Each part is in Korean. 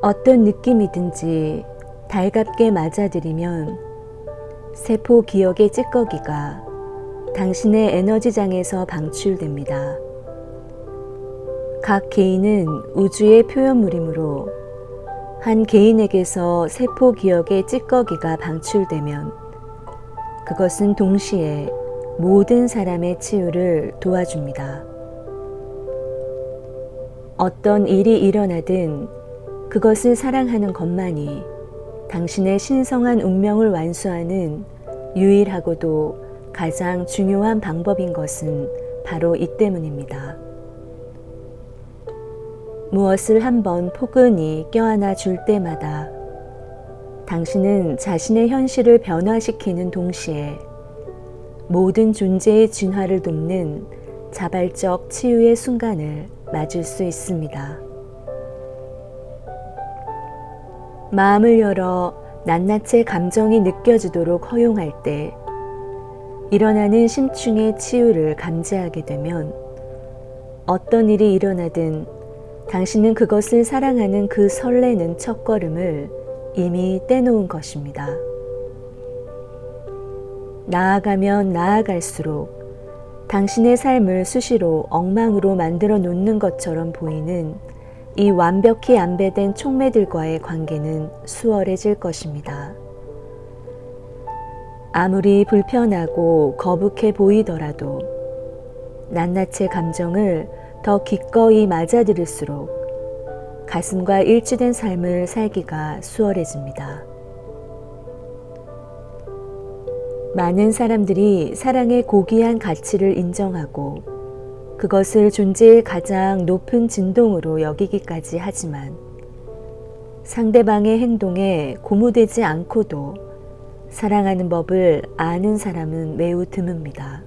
어떤 느낌이든지 달갑게 맞아들이면 세포 기억의 찌꺼기가 당신의 에너지장에서 방출됩니다. 각 개인은 우주의 표현물이므로 한 개인에게서 세포 기억의 찌꺼기가 방출되면 그것은 동시에 모든 사람의 치유를 도와줍니다. 어떤 일이 일어나든 그것을 사랑하는 것만이 당신의 신성한 운명을 완수하는 유일하고도 가장 중요한 방법인 것은 바로 이 때문입니다. 무엇을 한번 포근히 껴안아 줄 때마다 당신은 자신의 현실을 변화시키는 동시에 모든 존재의 진화를 돕는 자발적 치유의 순간을 맞을 수 있습니다. 마음을 열어 낱낱의 감정이 느껴지도록 허용할 때 일어나는 심층의 치유를 감지하게 되면 어떤 일이 일어나든 당신은 그것을 사랑하는 그 설레는 첫걸음을 이미 떼놓은 것입니다. 나아가면 나아갈수록 당신의 삶을 수시로 엉망으로 만들어 놓는 것처럼 보이는 이 완벽히 안배된 촉매들과의 관계는 수월해질 것입니다. 아무리 불편하고 거북해 보이더라도 낱낱의 감정을 더 기꺼이 맞아들일수록 가슴과 일치된 삶을 살기가 수월해집니다. 많은 사람들이 사랑의 고귀한 가치를 인정하고 그것을 존재의 가장 높은 진동으로 여기기까지 하지만 상대방의 행동에 고무되지 않고도 사랑하는 법을 아는 사람은 매우 드뭅니다.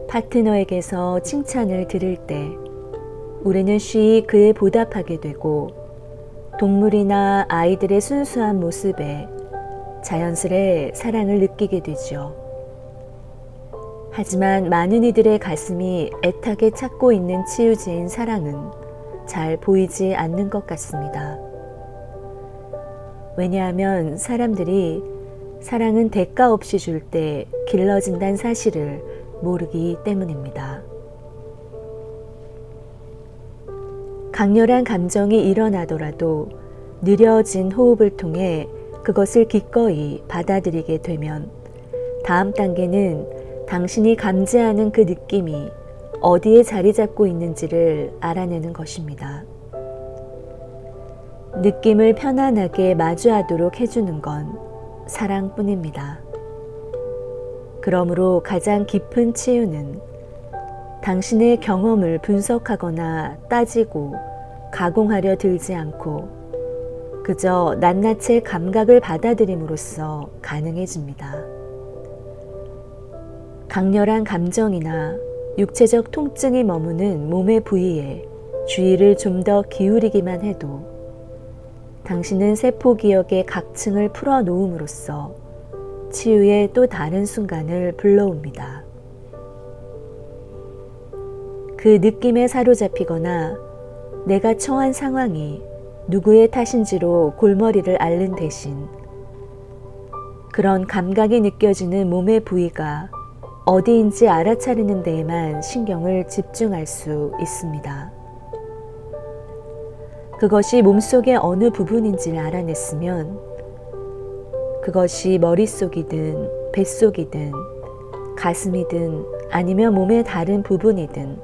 파트너에게서 칭찬을 들을 때 우리는 쉬이 그에 보답하게 되고 동물이나 아이들의 순수한 모습에 자연스레 사랑을 느끼게 되죠. 하지만 많은 이들의 가슴이 애타게 찾고 있는 치유제인 사랑은 잘 보이지 않는 것 같습니다. 왜냐하면 사람들이 사랑은 대가 없이 줄 때 길러진다는 사실을 모르기 때문입니다. 강렬한 감정이 일어나더라도 느려진 호흡을 통해 그것을 기꺼이 받아들이게 되면 다음 단계는 당신이 감지하는 그 느낌이 어디에 자리 잡고 있는지를 알아내는 것입니다. 느낌을 편안하게 마주하도록 해주는 건 사랑뿐입니다. 그러므로 가장 깊은 치유는 당신의 경험을 분석하거나 따지고 가공하려 들지 않고 그저 낱낱의 감각을 받아들임으로써 가능해집니다. 강렬한 감정이나 육체적 통증이 머무는 몸의 부위에 주의를 좀 더 기울이기만 해도 당신은 세포 기억의 각층을 풀어놓음으로써 치유의 또 다른 순간을 불러옵니다. 그 느낌에 사로잡히거나 내가 처한 상황이 누구의 탓인지로 골머리를 앓는 대신 그런 감각이 느껴지는 몸의 부위가 어디인지 알아차리는 데에만 신경을 집중할 수 있습니다. 그것이 몸속의 어느 부분인지를 알아냈으면 그것이 머릿속이든 뱃속이든 가슴이든 아니면 몸의 다른 부분이든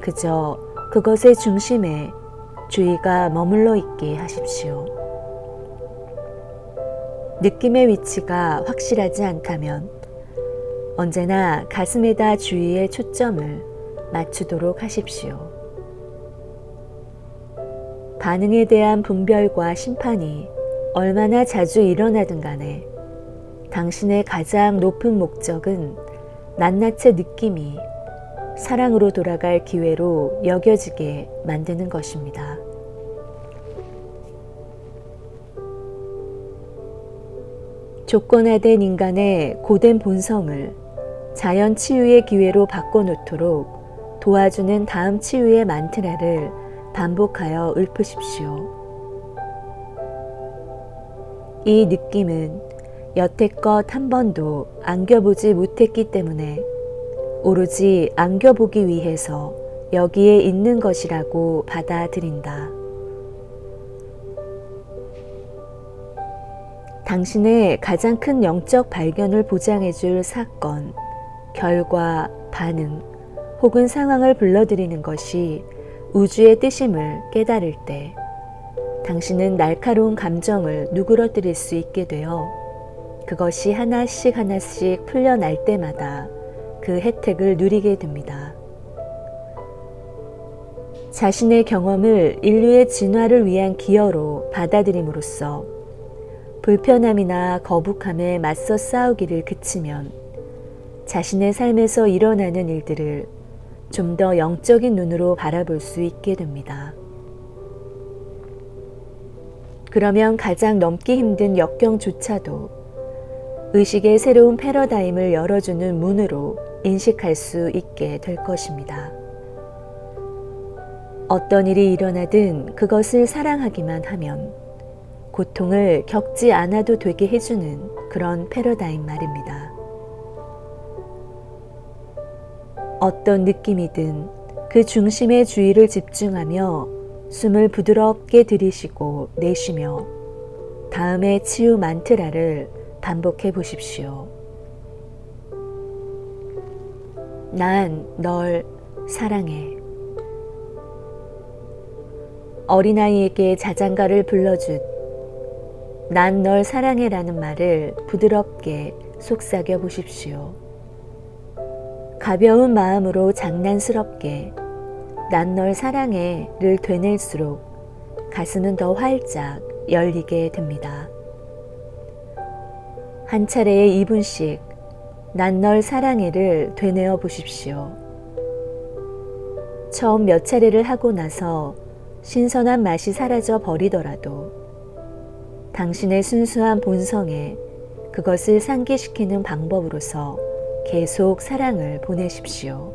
그저 그것의 중심에 주의가 머물러 있게 하십시오. 느낌의 위치가 확실하지 않다면 언제나 가슴에다 주의의 초점을 맞추도록 하십시오. 반응에 대한 분별과 심판이 얼마나 자주 일어나든 간에 당신의 가장 높은 목적은 낱낱의 느낌이 사랑으로 돌아갈 기회로 여겨지게 만드는 것입니다. 조건화된 인간의 고된 본성을 자연 치유의 기회로 바꿔놓도록 도와주는 다음 치유의 만트라를 반복하여 읊으십시오. 이 느낌은 여태껏 한 번도 안겨보지 못했기 때문에 오로지 안겨보기 위해서 여기에 있는 것이라고 받아들인다. 당신의 가장 큰 영적 발견을 보장해줄 사건, 결과, 반응 혹은 상황을 불러들이는 것이 우주의 뜻임을 깨달을 때 당신은 날카로운 감정을 누그러뜨릴 수 있게 되어 그것이 하나씩 하나씩 풀려날 때마다 그 혜택을 누리게 됩니다. 자신의 경험을 인류의 진화를 위한 기여로 받아들임으로써 불편함이나 거북함에 맞서 싸우기를 그치면 자신의 삶에서 일어나는 일들을 좀 더 영적인 눈으로 바라볼 수 있게 됩니다. 그러면 가장 넘기 힘든 역경조차도 의식의 새로운 패러다임을 열어주는 문으로 인식할 수 있게 될 것입니다. 어떤 일이 일어나든 그것을 사랑하기만 하면 고통을 겪지 않아도 되게 해주는 그런 패러다임 말입니다. 어떤 느낌이든 그 중심의 주의를 집중하며 숨을 부드럽게 들이쉬고 내쉬며 다음의 치유 만트라를 반복해 보십시오. 난 널 사랑해. 어린아이에게 자장가를 불러준 난 널 사랑해라는 말을 부드럽게 속삭여 보십시오. 가벼운 마음으로 장난스럽게 난 널 사랑해를 되낼수록 가슴은 더 활짝 열리게 됩니다. 한 차례에 2분씩 난 널 사랑해를 되뇌어 보십시오. 처음 몇 차례를 하고 나서 신선한 맛이 사라져 버리더라도 당신의 순수한 본성에 그것을 상기시키는 방법으로서 계속 사랑을 보내십시오.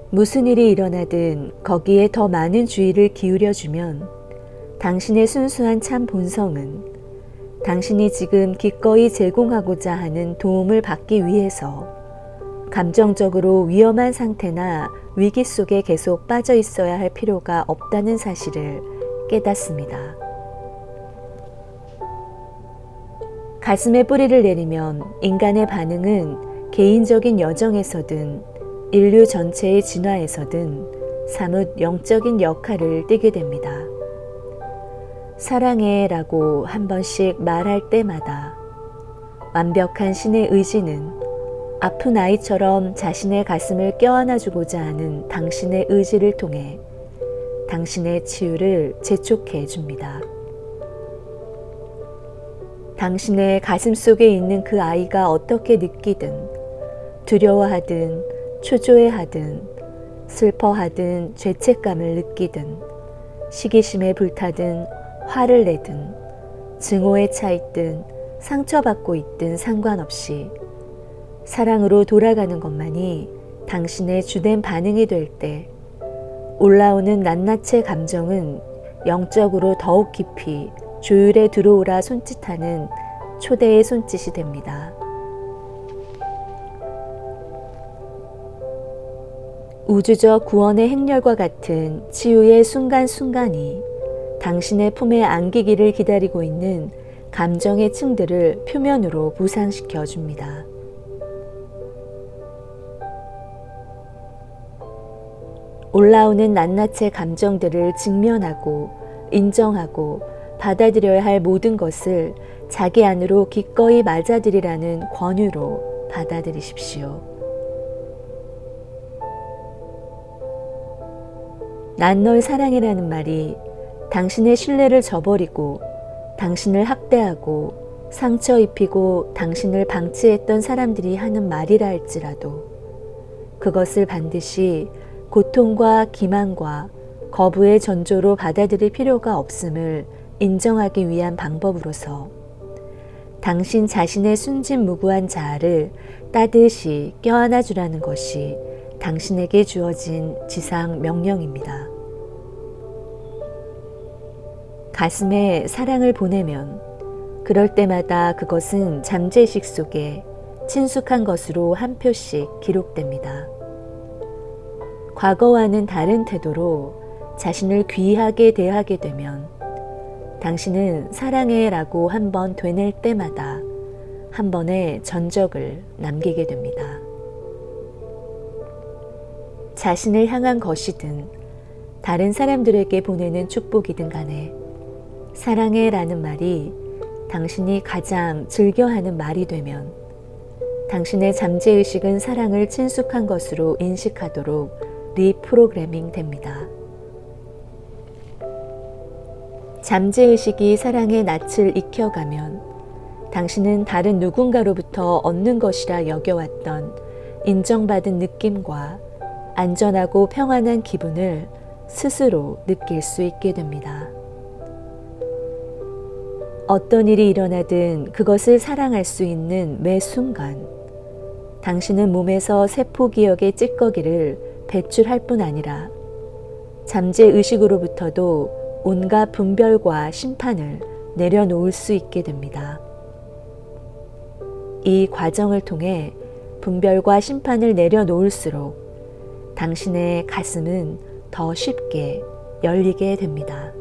무슨 일이 일어나든 거기에 더 많은 주의를 기울여주면 당신의 순수한 참 본성은 당신이 지금 기꺼이 제공하고자 하는 도움을 받기 위해서 감정적으로 위험한 상태나 위기 속에 계속 빠져 있어야 할 필요가 없다는 사실을 깨닫습니다. 가슴에 뿌리를 내리면 인간의 반응은 개인적인 여정에서든 인류 전체의 진화에서든 사뭇 영적인 역할을 띠게 됩니다. 사랑해 라고 한 번씩 말할 때마다 완벽한 신의 의지는 아픈 아이처럼 자신의 가슴을 껴안아주고자 하는 당신의 의지를 통해 당신의 치유를 재촉해 줍니다. 당신의 가슴 속에 있는 그 아이가 어떻게 느끼든 두려워하든 초조해하든 슬퍼하든 죄책감을 느끼든 시기심에 불타든 화를 내든 증오에 차 있든 상처받고 있든 상관없이 사랑으로 돌아가는 것만이 당신의 주된 반응이 될 때 올라오는 낱낱의 감정은 영적으로 더욱 깊이 조율에 들어오라 손짓하는 초대의 손짓이 됩니다. 우주적 구원의 행렬과 같은 치유의 순간순간이 당신의 품에 안기기를 기다리고 있는 감정의 층들을 표면으로 부상시켜 줍니다. 올라오는 낱낱의 감정들을 직면하고 인정하고 받아들여야 할 모든 것을 자기 안으로 기꺼이 맞아들이라는 권유로 받아들이십시오. 난 널 사랑해라는 말이 당신의 신뢰를 저버리고 당신을 학대하고 상처 입히고 당신을 방치했던 사람들이 하는 말이라 할지라도 그것을 반드시 고통과 기만과 거부의 전조로 받아들일 필요가 없음을 인정하기 위한 방법으로서 당신 자신의 순진무구한 자아를 따뜻이 껴안아 주라는 것이 당신에게 주어진 지상 명령입니다. 가슴에 사랑을 보내면 그럴 때마다 그것은 잠재의식 속에 친숙한 것으로 한 표씩 기록됩니다. 과거와는 다른 태도로 자신을 귀하게 대하게 되면 당신은 사랑해 라고 한 번 되뇌 때마다 한 번의 전적을 남기게 됩니다. 자신을 향한 것이든 다른 사람들에게 보내는 축복이든 간에 사랑해 라는 말이 당신이 가장 즐겨하는 말이 되면 당신의 잠재의식은 사랑을 친숙한 것으로 인식하도록 리프로그래밍 됩니다. 잠재의식이 사랑의 낯을 익혀가면 당신은 다른 누군가로부터 얻는 것이라 여겨왔던 인정받은 느낌과 안전하고 평안한 기분을 스스로 느낄 수 있게 됩니다. 어떤 일이 일어나든 그것을 사랑할 수 있는 매 순간 당신은 몸에서 세포기억의 찌꺼기를 배출할 뿐 아니라 잠재의식으로부터도 온갖 분별과 심판을 내려놓을 수 있게 됩니다. 이 과정을 통해 분별과 심판을 내려놓을수록 당신의 가슴은 더 쉽게 열리게 됩니다.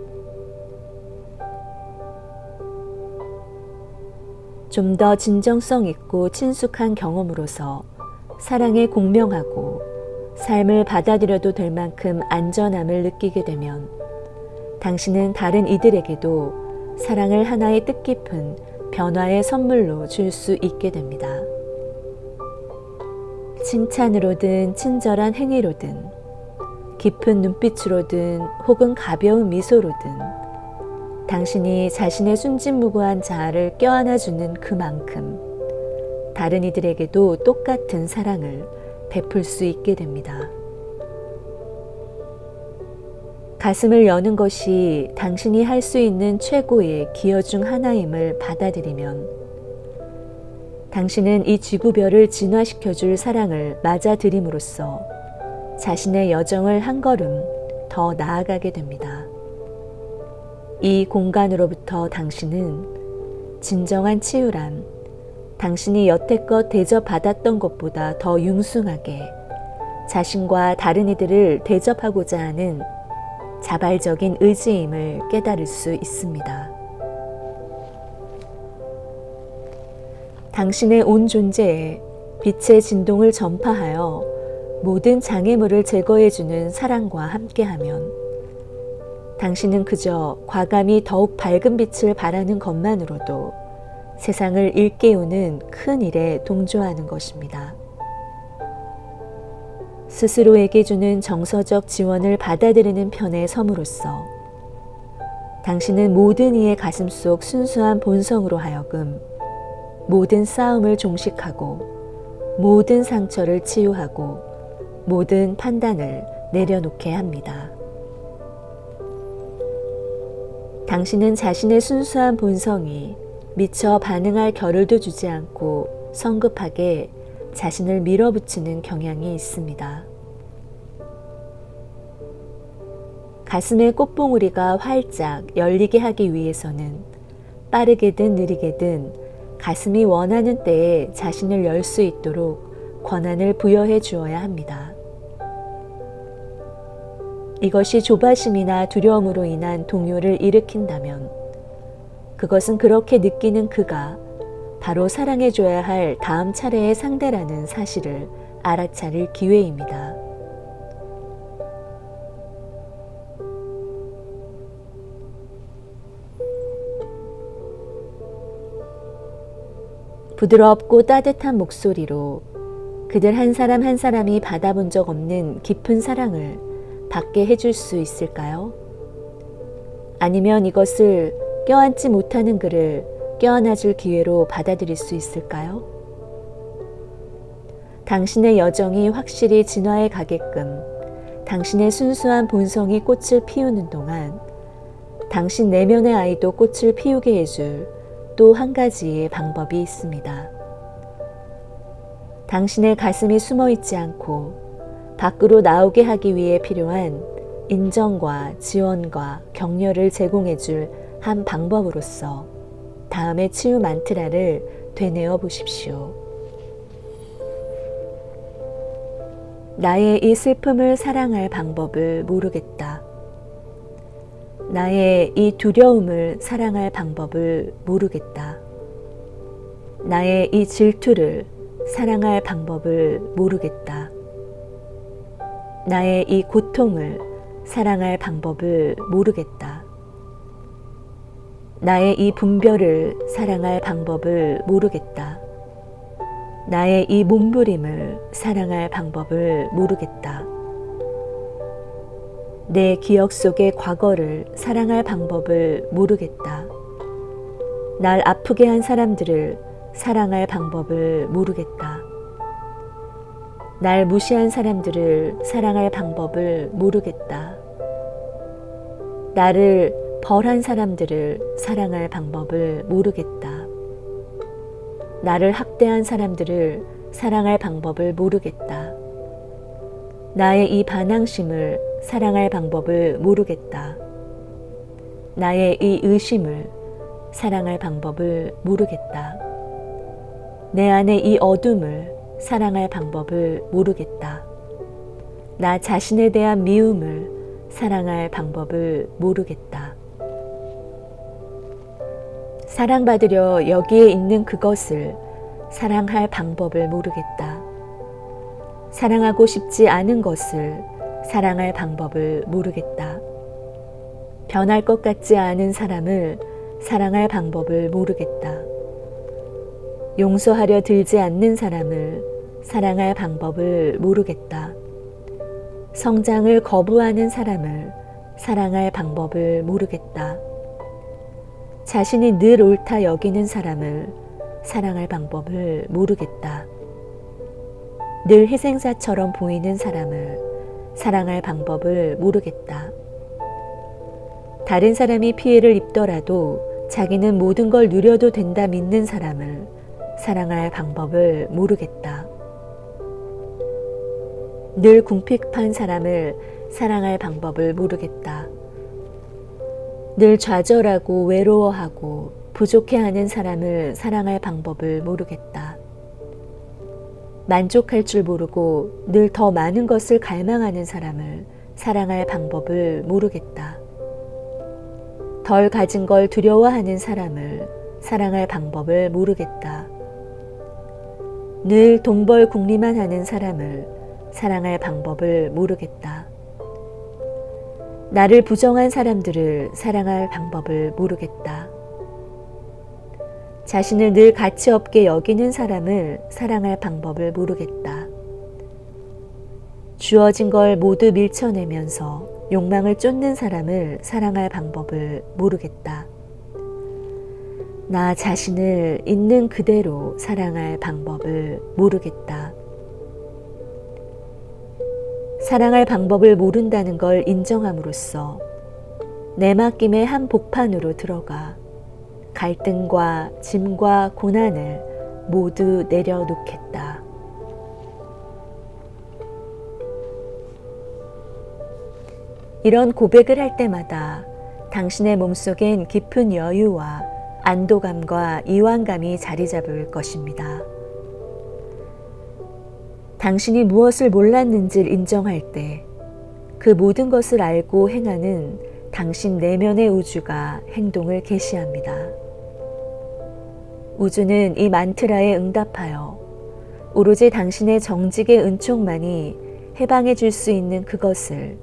좀 더 진정성 있고 친숙한 경험으로서 사랑에 공명하고 삶을 받아들여도 될 만큼 안전함을 느끼게 되면 당신은 다른 이들에게도 사랑을 하나의 뜻깊은 변화의 선물로 줄 수 있게 됩니다. 칭찬으로든 친절한 행위로든 깊은 눈빛으로든 혹은 가벼운 미소로든 당신이 자신의 순진무구한 자아를 껴안아주는 그만큼 다른 이들에게도 똑같은 사랑을 베풀 수 있게 됩니다. 가슴을 여는 것이 당신이 할 수 있는 최고의 기여 중 하나임을 받아들이면 당신은 이 지구별을 진화시켜줄 사랑을 맞아들임으로써 자신의 여정을 한 걸음 더 나아가게 됩니다. 이 공간으로부터 당신은 진정한 치유란 당신이 여태껏 대접받았던 것보다 더 융숭하게 자신과 다른 이들을 대접하고자 하는 자발적인 의지임을 깨달을 수 있습니다. 당신의 온 존재에 빛의 진동을 전파하여 모든 장애물을 제거해주는 사랑과 함께하면 당신은 그저 과감히 더욱 밝은 빛을 발하는 것만으로도 세상을 일깨우는 큰 일에 동조하는 것입니다. 스스로에게 주는 정서적 지원을 받아들이는 편에 섬으로써 당신은 모든 이의 가슴 속 순수한 본성으로 하여금 모든 싸움을 종식하고 모든 상처를 치유하고 모든 판단을 내려놓게 합니다. 당신은 자신의 순수한 본성이 미처 반응할 겨를도 주지 않고 성급하게 자신을 밀어붙이는 경향이 있습니다. 가슴의 꽃봉우리가 활짝 열리게 하기 위해서는 빠르게든 느리게든 가슴이 원하는 때에 자신을 열 수 있도록 권한을 부여해 주어야 합니다. 이것이 조바심이나 두려움으로 인한 동요를 일으킨다면 그것은 그렇게 느끼는 그가 바로 사랑해줘야 할 다음 차례의 상대라는 사실을 알아차릴 기회입니다. 부드럽고 따뜻한 목소리로 그들 한 사람 한 사람이 받아본 적 없는 깊은 사랑을 받게 해줄 수 있을까요? 아니면 이것을 껴안지 못하는 그를 껴안아줄 기회로 받아들일 수 있을까요? 당신의 여정이 확실히 진화해 가게끔 당신의 순수한 본성이 꽃을 피우는 동안 당신 내면의 아이도 꽃을 피우게 해줄 또 한 가지의 방법이 있습니다. 당신의 가슴이 숨어 있지 않고 밖으로 나오게 하기 위해 필요한 인정과 지원과 격려를 제공해 줄 한 방법으로서 다음의 치유 만트라를 되뇌어 보십시오. 나의 이 슬픔을 사랑할 방법을 모르겠다. 나의 이 두려움을 사랑할 방법을 모르겠다. 나의 이 질투를 사랑할 방법을 모르겠다. 나의 이 고통을 사랑할 방법을 모르겠다. 나의 이 분별을 사랑할 방법을 모르겠다. 나의 이 몸부림을 사랑할 방법을 모르겠다. 내 기억 속의 과거를 사랑할 방법을 모르겠다. 날 아프게 한 사람들을 사랑할 방법을 모르겠다. 날 무시한 사람들을 사랑할 방법을 모르겠다. 나를 벌한 사람들을 사랑할 방법을 모르겠다. 나를 학대한 사람들을 사랑할 방법을 모르겠다. 나의 이 반항심을 사랑할 방법을 모르겠다. 나의 이 의심을 사랑할 방법을 모르겠다. 내 안의 이 어둠을 사랑할 방법을 모르겠다. 나 자신에 대한 미움을 사랑할 방법을 모르겠다. 사랑받으려 여기에 있는 그것을 사랑할 방법을 모르겠다. 사랑하고 싶지 않은 것을 사랑할 방법을 모르겠다. 변할 것 같지 않은 사람을 사랑할 방법을 모르겠다. 용서하려 들지 않는 사람을 사랑할 방법을 모르겠다. 성장을 거부하는 사람을 사랑할 방법을 모르겠다. 자신이 늘 옳다 여기는 사람을 사랑할 방법을 모르겠다. 늘 희생자처럼 보이는 사람을 사랑할 방법을 모르겠다. 다른 사람이 피해를 입더라도 자기는 모든 걸 누려도 된다 믿는 사람을 사랑할 방법을 모르겠다. 늘 궁핍한 사람을 사랑할 방법을 모르겠다. 늘 좌절하고 외로워하고 부족해하는 사람을 사랑할 방법을 모르겠다. 만족할 줄 모르고 늘 더 많은 것을 갈망하는 사람을 사랑할 방법을 모르겠다. 덜 가진 걸 두려워하는 사람을 사랑할 방법을 모르겠다. 늘 동벌국리만 하는 사람을 사랑할 방법을 모르겠다. 나를 부정한 사람들을 사랑할 방법을 모르겠다. 자신을 늘 가치 없게 여기는 사람을 사랑할 방법을 모르겠다. 주어진 걸 모두 밀쳐내면서 욕망을 쫓는 사람을 사랑할 방법을 모르겠다. 나 자신을 있는 그대로 사랑할 방법을 모르겠다. 사랑할 방법을 모른다는 걸 인정함으로써 내 맡김의 한 복판으로 들어가 갈등과 짐과 고난을 모두 내려놓겠다. 이런 고백을 할 때마다 당신의 몸속엔 깊은 여유와 안도감과 이완감이 자리 잡을 것입니다. 당신이 무엇을 몰랐는지를 인정할 때 그 모든 것을 알고 행하는 당신 내면의 우주가 행동을 개시합니다. 우주는 이 만트라에 응답하여 오로지 당신의 정직의 은총만이 해방해 줄 수 있는 그것을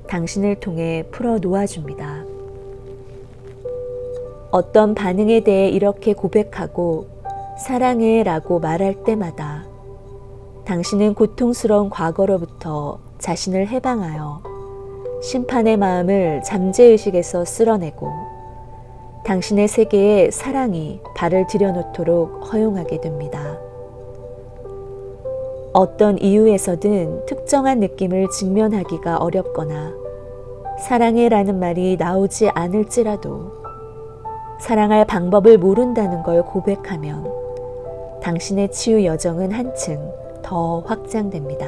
당신을 통해 풀어 놓아줍니다. 어떤 반응에 대해 이렇게 고백하고 사랑해 라고 말할 때마다 당신은 고통스러운 과거로부터 자신을 해방하여 심판의 마음을 잠재의식에서 쓸어내고 당신의 세계에 사랑이 발을 들여놓도록 허용하게 됩니다. 어떤 이유에서든 특정한 느낌을 직면하기가 어렵거나 사랑해라는 말이 나오지 않을지라도 사랑할 방법을 모른다는 걸 고백하면 당신의 치유 여정은 한층 더 확장됩니다.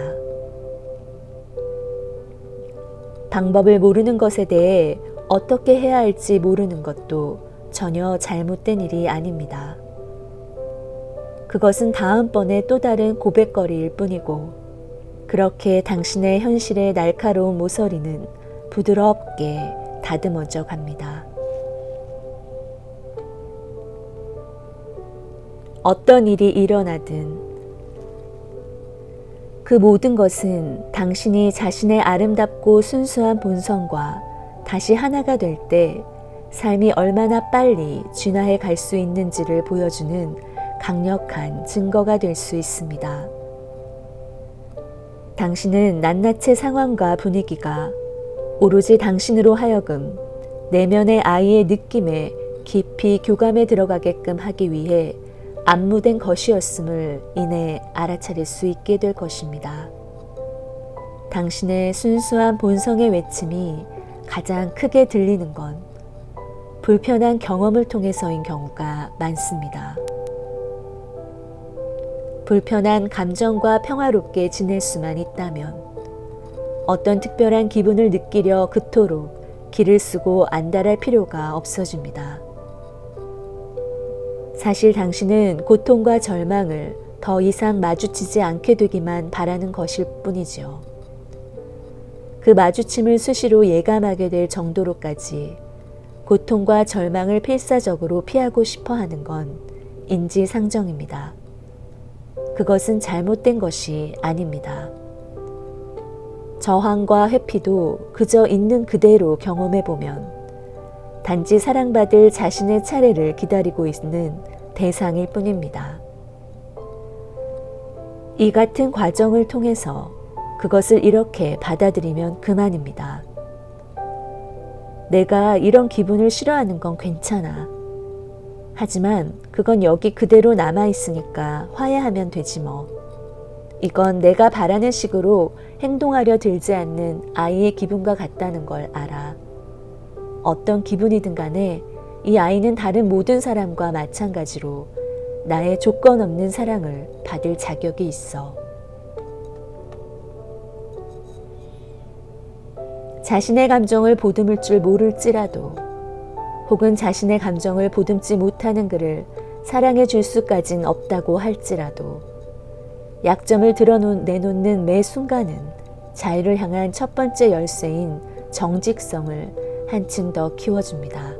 방법을 모르는 것에 대해 어떻게 해야 할지 모르는 것도 전혀 잘못된 일이 아닙니다. 그것은 다음번에 또 다른 고백거리일 뿐이고, 그렇게 당신의 현실의 날카로운 모서리는 부드럽게 다듬어져 갑니다. 어떤 일이 일어나든 그 모든 것은 당신이 자신의 아름답고 순수한 본성과 다시 하나가 될 때 삶이 얼마나 빨리 진화해 갈 수 있는지를 보여주는 강력한 증거가 될 수 있습니다. 당신은 낱낱의 상황과 분위기가 오로지 당신으로 하여금 내면의 아이의 느낌에 깊이 교감해 들어가게끔 하기 위해 안무된 것이었음을 이내 알아차릴 수 있게 될 것입니다. 당신의 순수한 본성의 외침이 가장 크게 들리는 건 불편한 경험을 통해서인 경우가 많습니다. 불편한 감정과 평화롭게 지낼 수만 있다면 어떤 특별한 기분을 느끼려 그토록 기를 쓰고 안달할 필요가 없어집니다. 사실 당신은 고통과 절망을 더 이상 마주치지 않게 되기만 바라는 것일 뿐이죠. 그 마주침을 수시로 예감하게 될 정도로까지 고통과 절망을 필사적으로 피하고 싶어 하는 건 인지상정입니다. 그것은 잘못된 것이 아닙니다. 저항과 회피도 그저 있는 그대로 경험해보면 단지 사랑받을 자신의 차례를 기다리고 있는 대상일 뿐입니다. 이 같은 과정을 통해서 그것을 이렇게 받아들이면 그만입니다. 내가 이런 기분을 싫어하는 건 괜찮아. 하지만 그건 여기 그대로 남아있으니까 화해하면 되지 뭐. 이건 내가 바라는 식으로 행동하려 들지 않는 아이의 기분과 같다는 걸 알아. 어떤 기분이든 간에 이 아이는 다른 모든 사람과 마찬가지로 나의 조건 없는 사랑을 받을 자격이 있어. 자신의 감정을 보듬을 줄 모를지라도 혹은 자신의 감정을 보듬지 못하는 그를 사랑해 줄 수까진 없다고 할지라도 약점을 내놓는 매 순간은 자유를 향한 첫 번째 열쇠인 정직성을 한층 더 키워줍니다.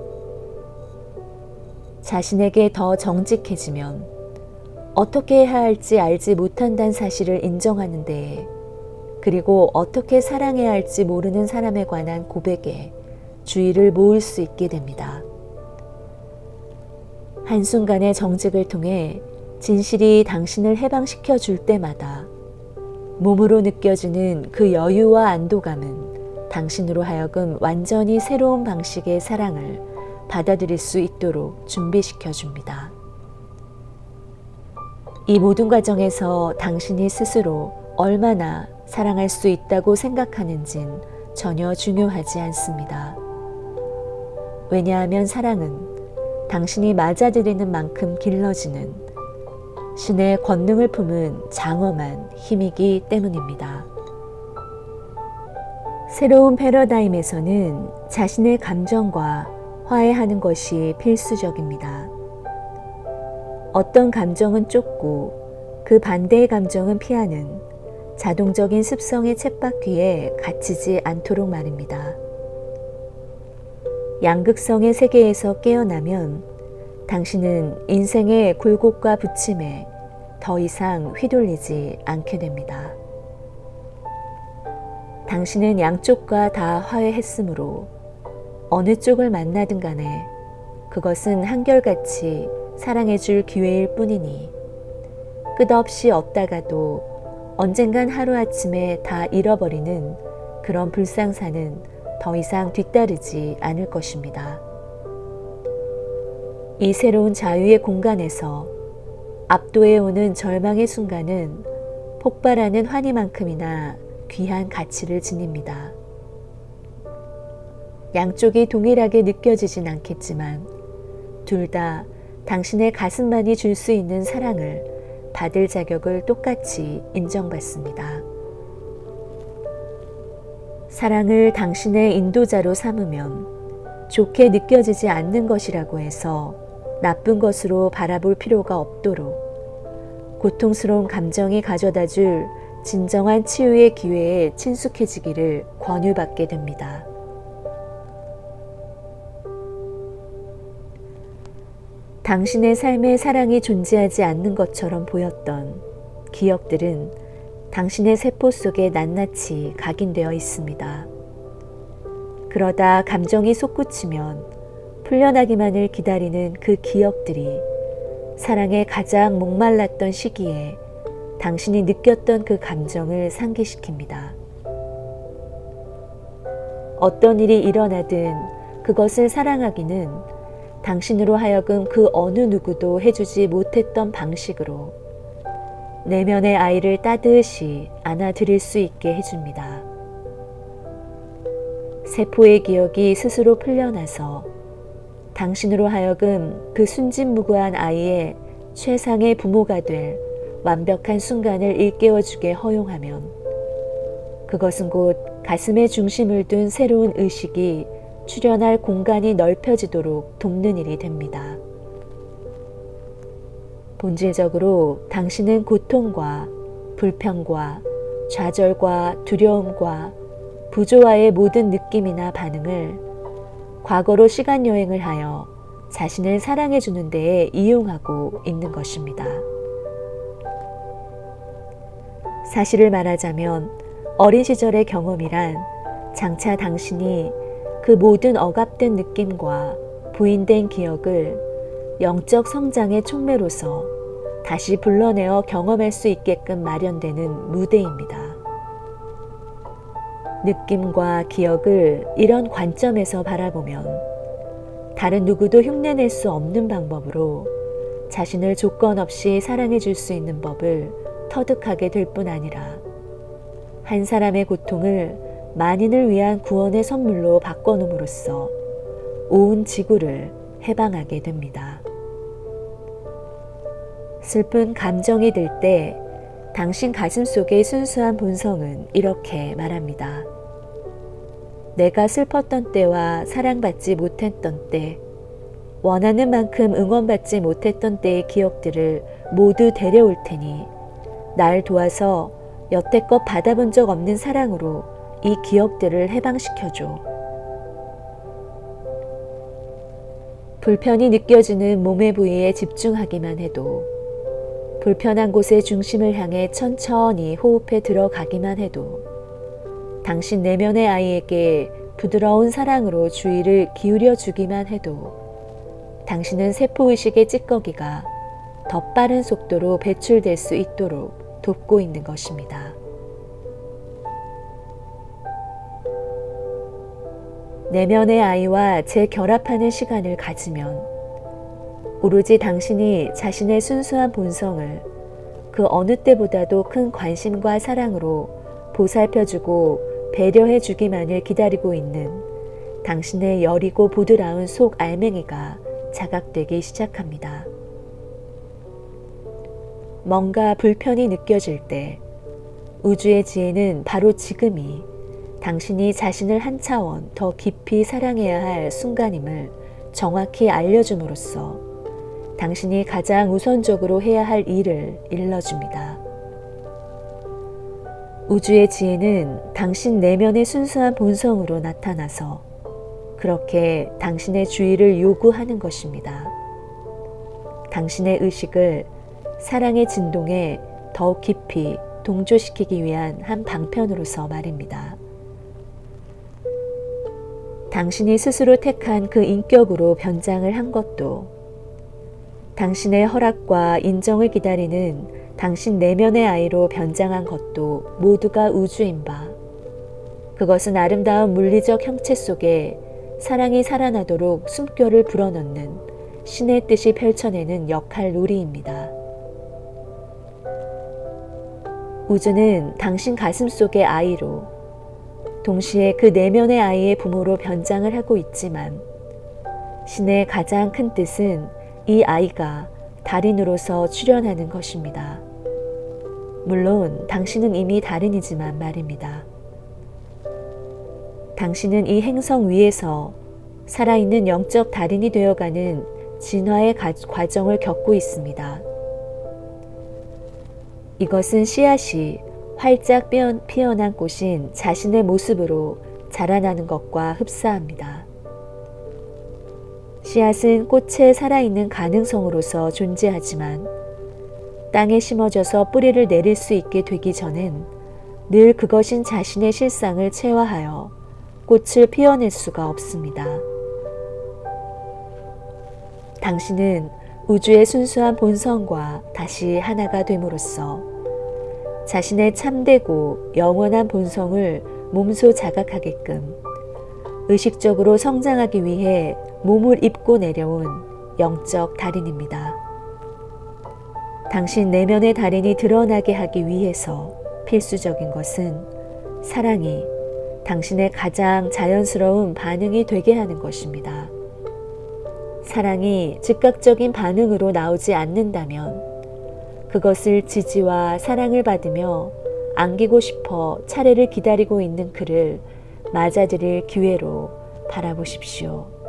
자신에게 더 정직해지면 어떻게 해야 할지 알지 못한다는 사실을 인정하는 데에, 그리고 어떻게 사랑해야 할지 모르는 사람에 관한 고백에 주의를 모을 수 있게 됩니다. 한순간의 정직을 통해 진실이 당신을 해방시켜 줄 때마다 몸으로 느껴지는 그 여유와 안도감은 당신으로 하여금 완전히 새로운 방식의 사랑을 받아들일 수 있도록 준비시켜 줍니다. 이 모든 과정에서 당신이 스스로 얼마나 사랑할 수 있다고 생각하는진 전혀 중요하지 않습니다. 왜냐하면 사랑은 당신이 맞아들이는 만큼 길러지는 신의 권능을 품은 장엄한 힘이기 때문입니다. 새로운 패러다임에서는 자신의 감정과 화해하는 것이 필수적입니다. 어떤 감정은 쫓고 그 반대의 감정은 피하는 자동적인 습성의 쳇바퀴에 갇히지 않도록 말입니다. 양극성의 세계에서 깨어나면 당신은 인생의 굴곡과 부침에 더 이상 휘둘리지 않게 됩니다. 당신은 양쪽과 다 화해했으므로 어느 쪽을 만나든 간에 그것은 한결같이 사랑해줄 기회일 뿐이니 끝없이 얻다가도 언젠간 하루아침에 다 잃어버리는 그런 불상사는 더 이상 뒤따르지 않을 것입니다. 이 새로운 자유의 공간에서 압도해오는 절망의 순간은 폭발하는 환희만큼이나 귀한 가치를 지닙니다. 양쪽이 동일하게 느껴지진 않겠지만 둘 다 당신의 가슴만이 줄 수 있는 사랑을 받을 자격을 똑같이 인정받습니다. 사랑을 당신의 인도자로 삼으면 좋게 느껴지지 않는 것이라고 해서 나쁜 것으로 바라볼 필요가 없도록 고통스러운 감정이 가져다 줄 진정한 치유의 기회에 친숙해지기를 권유받게 됩니다. 당신의 삶에 사랑이 존재하지 않는 것처럼 보였던 기억들은 당신의 세포 속에 낱낱이 각인되어 있습니다. 그러다 감정이 솟구치면 풀려나기만을 기다리는 그 기억들이 사랑에 가장 목말랐던 시기에 당신이 느꼈던 그 감정을 상기시킵니다. 어떤 일이 일어나든 그것을 사랑하기는 당신으로 하여금 그 어느 누구도 해주지 못했던 방식으로 내면의 아이를 따뜻이 안아드릴 수 있게 해줍니다. 세포의 기억이 스스로 풀려나서 당신으로 하여금 그 순진무구한 아이의 최상의 부모가 될 완벽한 순간을 일깨워주게 허용하면 그것은 곧 가슴에 중심을 둔 새로운 의식이 출현할 공간이 넓혀지도록 돕는 일이 됩니다. 본질적으로 당신은 고통과 불평과 좌절과 두려움과 부조화의 모든 느낌이나 반응을 과거로 시간여행을 하여 자신을 사랑해주는 데에 이용하고 있는 것입니다. 사실을 말하자면 어린 시절의 경험이란 장차 당신이 그 모든 억압된 느낌과 부인된 기억을 영적 성장의 촉매로서 다시 불러내어 경험할 수 있게끔 마련되는 무대입니다. 느낌과 기억을 이런 관점에서 바라보면 다른 누구도 흉내낼 수 없는 방법으로 자신을 조건 없이 사랑해 줄 수 있는 법을 터득하게 될 뿐 아니라 한 사람의 고통을 만인을 위한 구원의 선물로 바꿔놓음으로써 온 지구를 해방하게 됩니다. 슬픈 감정이 들 때 당신 가슴 속의 순수한 본성은 이렇게 말합니다. 내가 슬펐던 때와 사랑받지 못했던 때, 원하는 만큼 응원받지 못했던 때의 기억들을 모두 데려올 테니 날 도와서 여태껏 받아본 적 없는 사랑으로 이 기억들을 해방시켜줘. 불편이 느껴지는 몸의 부위에 집중하기만 해도, 불편한 곳의 중심을 향해 천천히 호흡해 들어가기만 해도 당신 내면의 아이에게 부드러운 사랑으로 주의를 기울여 주기만 해도 당신은 세포의식의 찌꺼기가 더 빠른 속도로 배출될 수 있도록 돕고 있는 것입니다. 내면의 아이와 재결합하는 시간을 가지면 오로지 당신이 자신의 순수한 본성을 그 어느 때보다도 큰 관심과 사랑으로 보살펴주고 배려해주기만을 기다리고 있는 당신의 여리고 보드라운 속 알맹이가 자각되기 시작합니다. 뭔가 불편이 느껴질 때 우주의 지혜는 바로 지금이 당신이 자신을 한 차원 더 깊이 사랑해야 할 순간임을 정확히 알려줌으로써 당신이 가장 우선적으로 해야 할 일을 일러줍니다. 우주의 지혜는 당신 내면의 순수한 본성으로 나타나서 그렇게 당신의 주의를 요구하는 것입니다. 당신의 의식을 사랑의 진동에 더욱 깊이 동조시키기 위한 한 방편으로서 말입니다. 당신이 스스로 택한 그 인격으로 변장을 한 것도, 당신의 허락과 인정을 기다리는 당신 내면의 아이로 변장한 것도 모두가 우주인 바, 그것은 아름다운 물리적 형체 속에 사랑이 살아나도록 숨결을 불어넣는 신의 뜻이 펼쳐내는 역할 놀이입니다. 우주는 당신 가슴 속의 아이로, 동시에 그 내면의 아이의 부모로 변장을 하고 있지만 신의 가장 큰 뜻은 이 아이가 달인으로서 출현하는 것입니다. 물론 당신은 이미 달인이지만 말입니다. 당신은 이 행성 위에서 살아있는 영적 달인이 되어가는 진화의 과정을 겪고 있습니다. 이것은 씨앗이 활짝 피어난 꽃인 자신의 모습으로 자라나는 것과 흡사합니다. 씨앗은 꽃의 살아있는 가능성으로서 존재하지만 땅에 심어져서 뿌리를 내릴 수 있게 되기 전엔 늘 그것인 자신의 실상을 체화하여 꽃을 피워낼 수가 없습니다. 당신은 우주의 순수한 본성과 다시 하나가 됨으로써 자신의 참되고 영원한 본성을 몸소 자각하게끔 의식적으로 성장하기 위해 몸을 입고 내려온 영적 달인입니다. 당신 내면의 달인이 드러나게 하기 위해서 필수적인 것은 사랑이 당신의 가장 자연스러운 반응이 되게 하는 것입니다. 사랑이 즉각적인 반응으로 나오지 않는다면 그것을 지지와 사랑을 받으며 안기고 싶어 차례를 기다리고 있는 그를 맞아들일 기회로 바라보십시오.